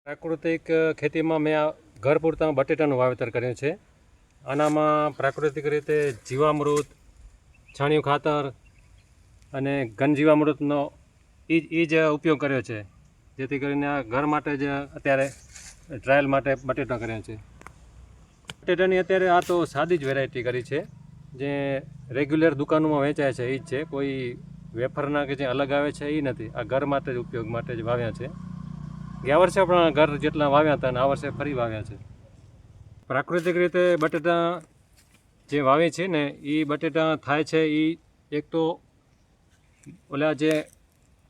પ્રાકૃતિક ખેતીમાં મેં આ ઘર પૂરતા બટેટાનું વાવેતર કર્યું છે. આનામાં પ્રાકૃતિક રીતે જીવામૃત, છાણિયું ખાતર અને ઘન જીવામૃતનો એ જ ઉપયોગ કર્યો છે, જેથી કરીને આ ઘર માટે જ અત્યારે ટ્રાયલ માટે બટેટા કર્યા છે. બટેટાની અત્યારે આ તો સાદી જ વેરાયટી કરી છે, જે રેગ્યુલર દુકાનોમાં વેચાય છે એ જ છે. કોઈ વેફરના કે જે અલગ આવે છે એ નથી. આ ઘર માટે જ ઉપયોગ માટે જ વાવ્યા છે. ગયા વર્ષે પણ ઘર જેટલા વાવ્યા હતા અને આ વર્ષે ફરી વાવ્યા છે. પ્રાકૃતિક રીતે બટેટા જે વાવે છે ને એ બટેટા થાય છે એ એક તો ઓલા જે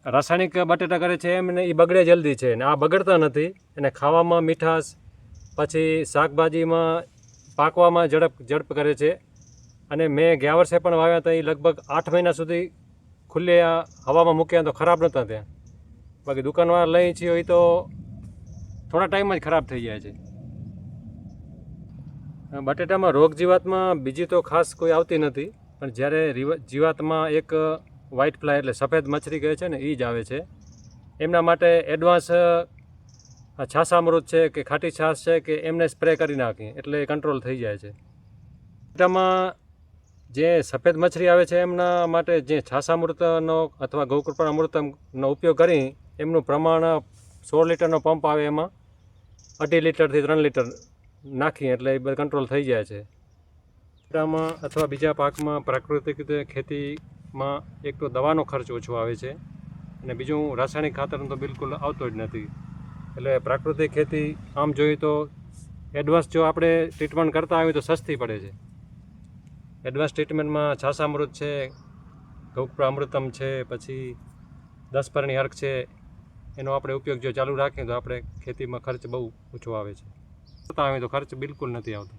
રાસાયણિક બટેટા કરે છે એમને એ બગડે જલ્દી છે ને આ બગડતા નથી. અને ખાવામાં મીઠાશ, પછી શાકભાજીમાં પાકવામાં ઝડપ કરે છે. અને મેં ગયા વર્ષે પણ વાવ્યા હતા. એ લગભગ 8 મહિના સુધી ખુલ્લે હવામાં મૂક્યા તો ખરાબ નહોતા થયા. બાકી દુકાનવાળા લઈ છીએ એ તો થોડા ટાઈમમાં જ ખરાબ થઈ જાય છે. બટેટામાં રોગ જીવાતમાં બીજી તો ખાસ કોઈ આવતી નથી, પણ જ્યારે જીવાતમાં એક વ્હાઇટ ફ્લાય એટલે સફેદ મચ્છરી કહે છે ને એ જ આવે છે. એમના માટે એડવાન્સ છાસામૃત છે કે ખાટી છાશ છે કે એમને સ્પ્રે કરી નાખીએ એટલે કંટ્રોલ થઈ જાય છે. બટેટામાં જે સફેદ મચ્છરી આવે છે એમના માટે જે છાસામૃતનો અથવા ગૌકૃપા અમૃતમનો ઉપયોગ કરી એમનું પ્રમાણ 16 લીટરનો પંપ આવે એમાં 2.5 લીટરથી 3 લીટર નાખીએ એટલે એ બધું કંટ્રોલ થઈ જાય છે. બટેટામાં અથવા બીજા પાકમાં પ્રાકૃતિક રીતે ખેતીમાં એક તો દવાનો ખર્ચ ઓછો આવે છે અને બીજું રાસાયણિક ખાતરનો તો બિલકુલ આવતો જ નથી. એટલે પ્રાકૃતિક ખેતી આમ જોઈએ તો એડવાન્સ જો આપણે ટ્રીટમેન્ટ કરતા હોઈએ તો સસ્તી પડે છે. એડવાન્સ ટ્રીટમેન્ટમાં છાસામૃત છે, ગૌકૃપા અમૃતમ છે, પછી 10 પરણી અર્ક છે, એનો આપણે ઉપયોગ જો ચાલુ રાખીએ તો આપણે ખેતીમાં ખર્ચ બહુ ઓછો આવે છે. કરતા હોય તો ખર્ચ બિલકુલ નથી આવતો.